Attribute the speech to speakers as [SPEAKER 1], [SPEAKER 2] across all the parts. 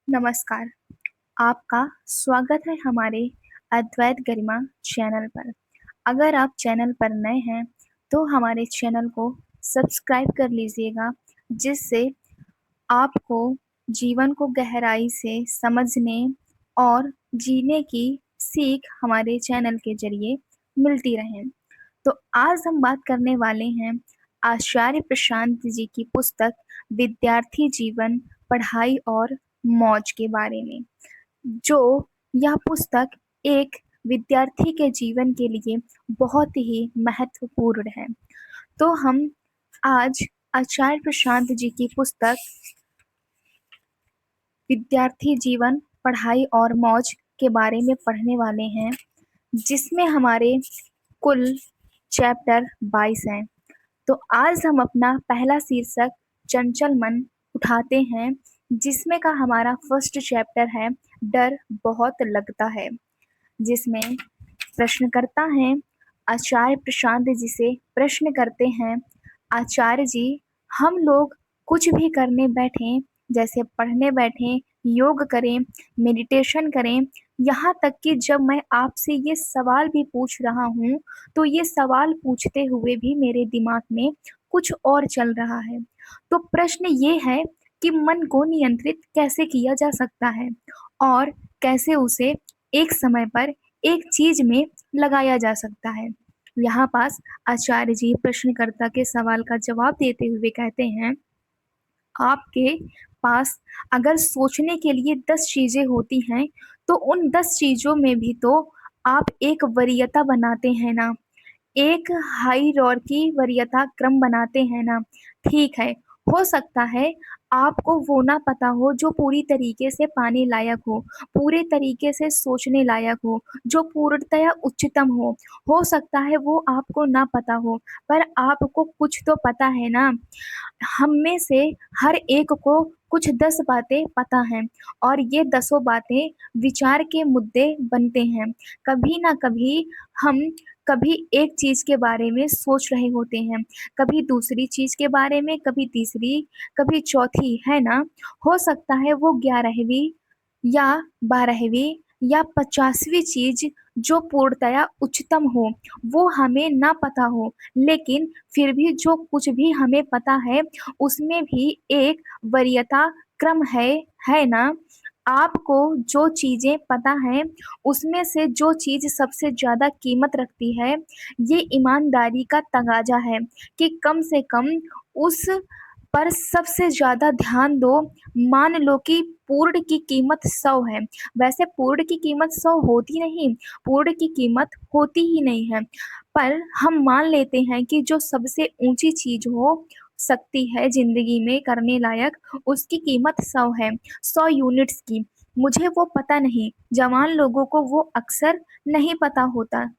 [SPEAKER 1] नमस्कार, आपका स्वागत है हमारे अद्वैत गरिमा चैनल पर। अगर आप चैनल पर नए हैं, तो हमारे चैनल को सब्सक्राइब कर लीजिएगा, जिससे आपको जीवन को गहराई से समझने और जीने की सीख हमारे चैनल के ज़रिए मिलती रहे। तो आज हम बात करने वाले हैं आचार्य प्रशांत जी की पुस्तक विद्यार्थी जीवन, पढ़ाई और मौज के बारे में। जो यह पुस्तक एक विद्यार्थी के जीवन के लिए बहुत ही महत्वपूर्ण है। तो हम आज आचार्य प्रशांत जी की पुस्तक विद्यार्थी जीवन, पढ़ाई और मौज के बारे में पढ़ने वाले हैं, जिसमें हमारे कुल चैप्टर 22 हैं। तो आज हम अपना पहला शीर्षक चंचल मन उठाते हैं, जिसमें का हमारा फर्स्ट चैप्टर है डर बहुत लगता है, जिसमें प्रश्नकर्ता हैं आचार्य प्रशांत जी से प्रश्न करते हैं, आचार्य जी, हम लोग कुछ भी करने बैठें, जैसे पढ़ने बैठें, योग करें, मेडिटेशन करें, यहाँ तक कि जब मैं आपसे ये सवाल भी पूछ रहा हूँ, तो ये सवाल पूछते हुए भी मेरे दिमाग में कुछ और चल रहा है। तो प्रश्न ये है कि मन को नियंत्रित कैसे किया जा सकता है और कैसे उसे एक समय पर एक चीज में लगाया जा सकता है। यहाँ पास आचार्य जी प्रश्नकर्ता के सवाल का जवाब देते हुए कहते हैं, आपके पास अगर सोचने के लिए 10 चीजें होती हैं, तो उन 10 चीजों में भी तो आप एक वरीयता बनाते हैं ना, एक हायरार्की वरीयता क्रम बनाते हैं ना। ठीक है, हो सकता है आपको वो ना पता हो जो पूरी तरीके से पाने लायक हो, पूरे तरीके से सोचने लायक हो, जो पूर्णतया उच्चतम हो। हो सकता है वो आपको ना पता हो, पर आपको कुछ तो पता है ना। हम में से हर एक को कुछ 10 बातें पता हैं, और ये 10ओं बातें विचार के मुद्दे बनते हैं। कभी ना कभी हम कभी एक चीज़ के बारे में सोच रहे होते हैं, कभी दूसरी चीज़ के बारे में, कभी तीसरी, कभी चौथी, है ना? हो सकता है वो 11वीं या 12वीं या 50वीं चीज़ जो पूर्णतया उच्चतम हो, वो हमें ना पता हो, लेकिन फिर भी जो कुछ भी हमें पता है, उसमें भी एक वरीयता क्रम है ना? आपको जो चीज़ें पता हैं, उसमें से जो चीज़ सबसे ज़्यादा कीमत रखती है, ये ईमानदारी का तगाज़ा है कि कम से कम उस पर सबसे ज़्यादा ध्यान दो। मान लो कि पूर्ण की कीमत 100 है, वैसे पूर्ण की कीमत 100 होती नहीं, पूर्ण की कीमत होती ही नहीं है, पर हम मान लेते हैं कि जो सबसे ऊँची चीज़ हो सकती है ज़िंदगी में करने लायक, उसकी कीमत 100 है, 100 यूनिट्स की। मुझे वो पता नहीं, जवान लोगों को वो अक्सर नहीं पता होता।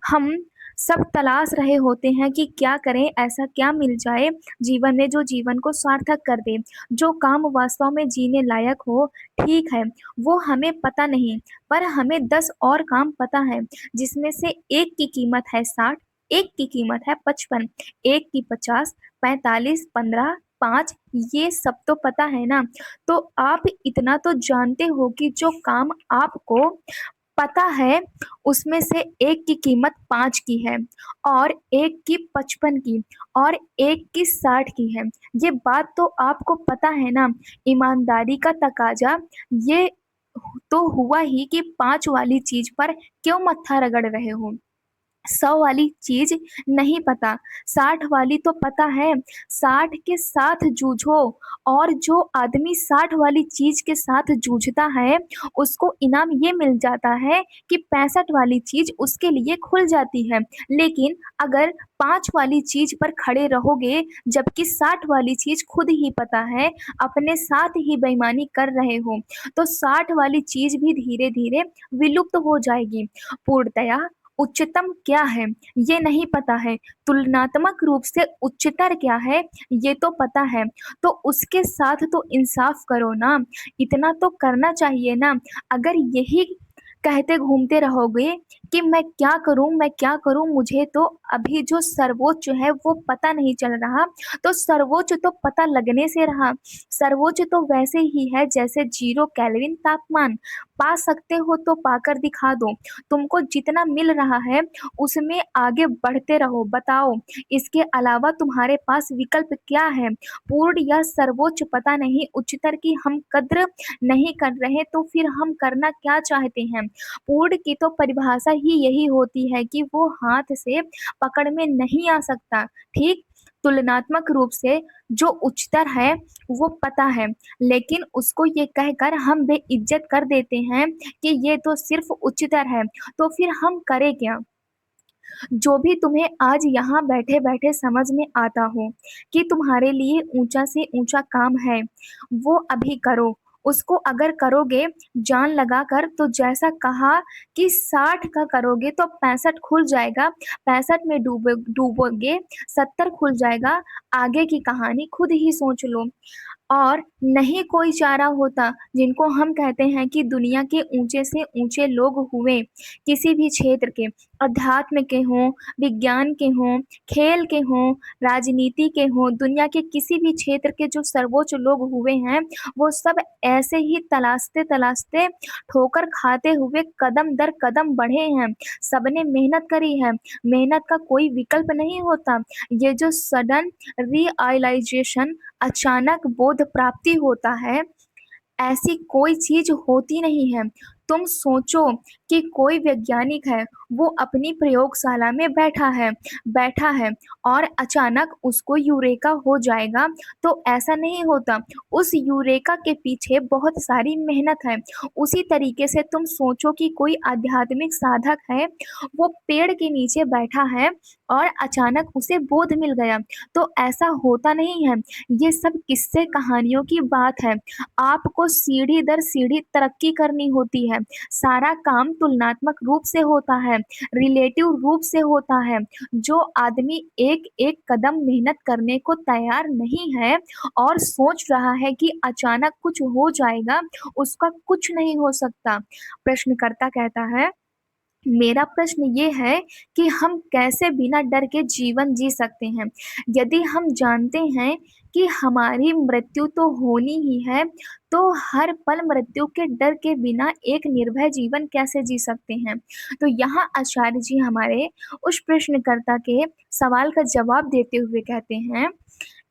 [SPEAKER 1] हम सब तलाश रहे होते हैं कि क्या करें, ऐसा क्या मिल जाए जीवन में जो जीवन को सार्थक कर दे, जो काम वास्तव में जीने लायक हो। ठीक है, वो हमें पता नहीं, पर हमें 10 और काम पता है, जिसमें से एक की कीमत है 60, एक की कीमत है 55, एक की 50, 45, 15, 5, ये सब तो पता है ना। तो आप इतना तो जानते हो कि जो काम आपको पता है, उसमें से एक की कीमत 5 की है, और एक की 55 की, और एक की 60 की है। ये बात तो आपको पता है ना। ईमानदारी का तकाज़ा ये तो हुआ ही कि 5 वाली चीज़ पर क्यों मत्था रगड़ रहे हो? 100 वाली चीज़ नहीं पता, 60 वाली तो पता है, 60 के साथ जूझो, और जो आदमी 60 वाली चीज़ के साथ जूझता है, उसको इनाम ये मिल जाता है कि 65 वाली चीज़ उसके लिए खुल जाती है। लेकिन अगर 5 वाली चीज़ पर खड़े रहोगे, जबकि 60 वाली चीज़ खुद ही पता है, अपने साथ ही बेईमानी कर रहे हो, तो 60 वाली चीज़ भी धीरे-धीरे विलुप्त हो जाएगी। पूर्णतया उच्चतम क्या है, ये नहीं पता है, तुलनात्मक रूप से उच्चतर क्या है, ये तो पता है, तो उसके साथ तो इंसाफ करो ना, इतना तो करना चाहिए ना। अगर यही कहते घूमते रहोगे कि मैं क्या करूँ, मैं क्या करूँ? मुझे तो अभी जो सर्वोच्च है वो पता नहीं चल रहा। तो सर्वोच्च तो पता लगने से रहा। सर्वोच्च तो वैसे ही है जैसे 0 केल्विन तापमान। पा सकते हो तो पाकर दिखा दो। तुमको जितना मिल रहा है उसमें आगे बढ़ते रहो। बताओ, इसके अलावा तुम्हारे पास विकल्प क्या है? पूर्ण या सर्वोच्च पता नहीं, उच्चतर की हम कद्र नहीं कर रहे तो फिर हम करना क्या चाहते हैं? पूर्ण की तो परिभाषा ही यही होती है कि वो हाथ से पकड़ में नहीं आ सकता। ठीक? तुलनात्मक रूप से जो उच्चतर है वो पता है, लेकिन उसको ये कहकर हम बेइज्जत कर देते हैं कि ये तो सिर्फ उच्चतर है। तो फिर हम करें क्या? जो भी तुम्हें आज यहाँ बैठे-बैठे समझ में आता हो कि तुम्हारे लिए ऊँचा से ऊँचा काम है, वो अभी करो। उसको अगर करोगे जान लगाकर तो जैसा कहा कि 60 का करोगे तो 65 खुल जाएगा, 65 में डूबोगे, 70 खुल जाएगा, आगे की कहानी खुद ही सोच लो। और नहीं कोई चारा होता जिनको हम कहते हैं कि दुनिया के ऊंचे से ऊंचे लोग हुए, किसी भी क्षेत्र के, अध्यात्म के हों, विज्ञान के हों, खेल के हों, राजनीति के हों, दुनिया के किसी भी क्षेत्र के जो सर्वोच्च लोग हुए हैं, वो सब ऐसे ही तलाशते तलाशते, ठोकर खाते हुए कदम दर कदम बढ़े हैं। सबने मेहनत करी है। मेहनत का कोई विकल्प नहीं होता। ये जो सडन रियलाइजेशन, अचानक बोध प्राप्ति होता है, ऐसी कोई चीज होती नहीं है। तुम सोचो कि कोई वैज्ञानिक है, वो अपनी प्रयोगशाला में बैठा है और अचानक उसको यूरेका हो जाएगा। तो ऐसा नहीं होता। उस यूरेका के पीछे बहुत सारी मेहनत है। उसी तरीके से तुम सोचो कि कोई आध्यात्मिक साधक है, वो पेड़ के नीचे बैठा है और अचानक उसे बोध मिल गया। तो ऐसा होता नहीं है। ये सब किस्से कहानियों की बात है। आपको सीढ़ी दर सीढ़ी तरक्की करनी होती है। सारा काम तुलनात्मक रूप से होता है, रिलेटिव रूप से होता है। जो आदमी एक-एक कदम मेहनत करने को तैयार नहीं है और सोच रहा है कि अचानक कुछ हो जाएगा, उसका कुछ नहीं हो सकता। प्रश्नकर्ता कहता है, मेरा प्रश्न ये है कि हम कैसे बिना डर के जीवन जी सकते हैं? यदि हम जानते हैं कि हमारी मृत्यु तो होनी ही है, तो हर पल मृत्यु के डर के बिना एक निर्भय जीवन कैसे जी सकते हैं? तो यहाँ आचार्य जी हमारे उस प्रश्नकर्ता के सवाल का जवाब देते हुए कहते हैं,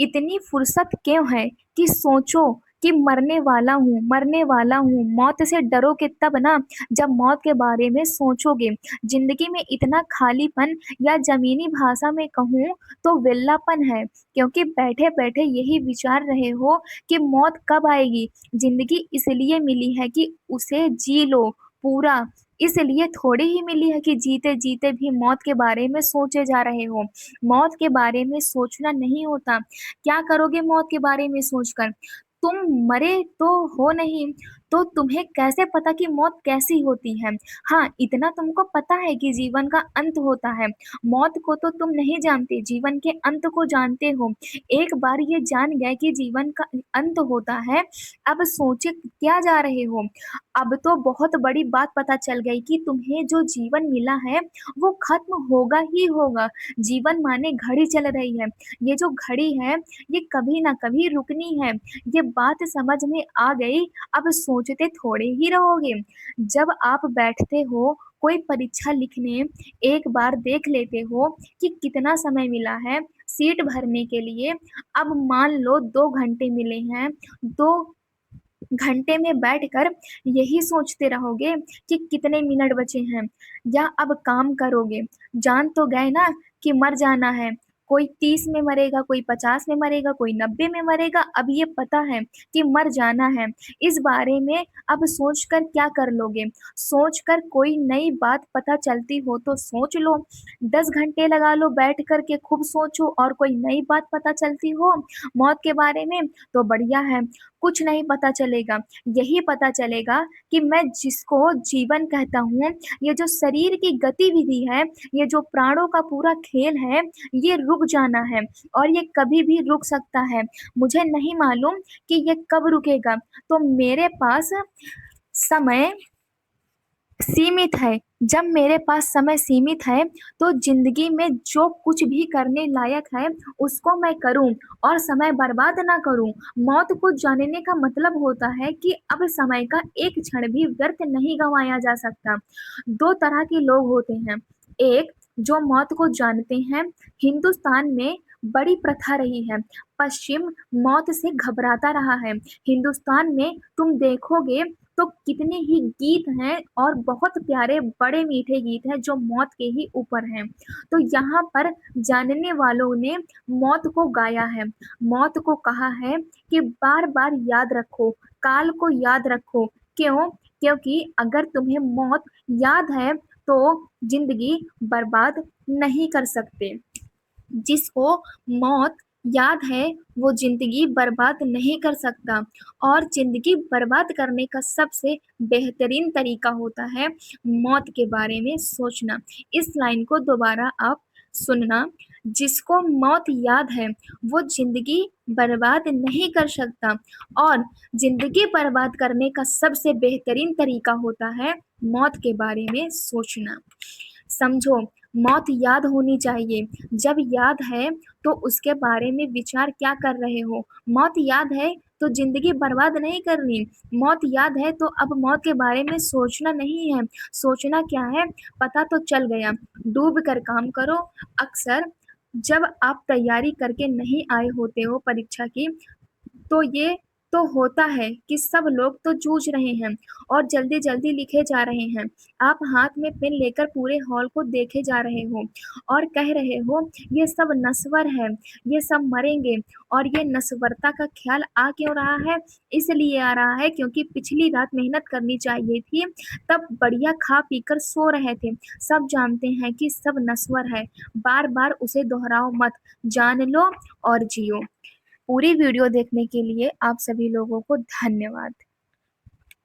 [SPEAKER 1] इतनी फुर्सत क्यों है कि सोचो कि मरने वाला हूँ, मौत से डरोगे तब ना जब मौत के बारे में सोचोगे। ज़िंदगी में इतना खालीपन, या ज़मीनी भाषा में कहूँ तो विल्लापन है, क्योंकि बैठे-बैठे यही विचार रहे हो कि मौत कब आएगी। ज़िंदगी इसलिए मिली है कि उसे जी लो पूरा, इसलिए थोड़ी ही मिली है कि जीते-जीते भी मौत के बारे में सोचे जा रहे हो। मौत के बारे में सोचना नहीं होता। क्या करोगे मौत के बारे में सोचकर? तुम मरे तो हो नहीं, तो तुम्हें कैसे पता कि मौत कैसी होती है? हाँ, इतना तुमको पता है कि जीवन का अंत होता है। मौत को तो तुम नहीं जानते, जीवन के अंत को जानते हो। एक बार ये जान गए कि जीवन का अंत होता है, अब सोचे क्या जा रहे हो? अब तो बहुत बड़ी बात पता चल गई कि तुम्हें जो जीवन मिला है, वो खत्म होगा ही होगा। जीवन माने घड़ी चल रही है। ये जो घड़ी है, ये कभी ना कभी रुकनी है। ये बात समझ में आ गई, अब सोचते थोड़े ही रहोगे। जब आप बैठते हो कोई परीक्षा लिखने, एक बार देख लेते हो कि कितना समय मिला है सीट भरने के लिए। अब मान लो 2 घंटे मिले हैं, 2 घंटे में बैठकर यही सोचते रहोगे कि कितने मिनट बचे हैं, या अब काम करोगे? जान तो गए ना कि मर जाना है। कोई 30 में मरेगा, कोई 50 में मरेगा, कोई 90 में मरेगा। अब ये पता है कि मर जाना है। इस बारे में अब सोचकर क्या कर लोगे? सोचकर कोई नई बात पता चलती हो तो सोच लो। 10 घंटे लगा लो बैठ कर के खूब सोचो, और कोई नई बात पता चलती हो मौत के बारे में तो बढ़िया है। कुछ नहीं पता चलेगा। यही पता चलेगा कि मैं जिसको जीवन कहता हूँ, ये जो शरीर की गतिविधि है, ये जो प्राणों का पूरा खेल है, ये रुक जाना है, और ये कभी भी रुक सकता है। मुझे नहीं मालूम कि ये कब रुकेगा। तो मेरे पास समय सीमित है। जब मेरे पास समय सीमित है तो ज़िंदगी में जो कुछ भी करने लायक है उसको मैं करूँ और समय बर्बाद ना करूँ। मौत को जानने का मतलब होता है कि अब समय का एक क्षण भी व्यर्थ नहीं गँवाया जा सकता। 2 तरह के लोग होते हैं। एक जो मौत को जानते हैं, हिंदुस्तान में बड़ी प्रथा रही है। पश्चिम मौत से घबराता रहा है। हिंदुस्तान में तुम देखोगे तो कितने ही गीत हैं और बहुत प्यारे बड़े मीठे गीत हैं जो मौत के ही ऊपर हैं। तो यहाँ पर जानने वालों ने मौत को गाया है, मौत को कहा है कि बार-बार याद रखो, काल को याद रखो। क्यों? क्योंकि अगर तुम्हें मौत याद है तो ज़िंदगी बर्बाद नहीं कर सकते। जिसको मौत याद है वो ज़िंदगी बर्बाद नहीं कर सकता और ज़िंदगी बर्बाद करने का सबसे बेहतरीन तरीका होता है मौत के बारे में सोचना। इस लाइन को दोबारा आप सुनना, जिसको मौत याद है वो ज़िंदगी बर्बाद नहीं कर सकता और ज़िंदगी बर्बाद करने का सबसे बेहतरीन तरीका होता है मौत के बारे में सोचना। समझो, मौत याद होनी चाहिए। जब याद है तो उसके बारे में विचार क्या कर रहे हो? मौत याद है तो ज़िंदगी बर्बाद नहीं करनी। मौत याद है तो अब मौत के बारे में सोचना नहीं है। सोचना क्या है? पता तो चल गया। डूब कर काम करो। अक्सर जब आप तैयारी करके नहीं आए होते हो परीक्षा की, तो ये तो होता है कि सब लोग तो जूझ रहे हैं और जल्दी-जल्दी लिखे जा रहे हैं। आप हाथ में पेन लेकर पूरे हॉल को देखे जा रहे हो और कह रहे हो ये सब नश्वर है, ये सब मरेंगे और ये नश्वरता का ख़्याल आ क्यों रहा है? इसलिए आ रहा है क्योंकि पिछली रात मेहनत करनी चाहिए थी, तब बढ़िया खा-पी कर सो रहे थे। सब जानते हैं कि सब नश्वर है, बार-बार उसे दोहराओ मत, जान लो और जियो। पूरी वीडियो देखने के लिए आप सभी लोगों को धन्यवाद।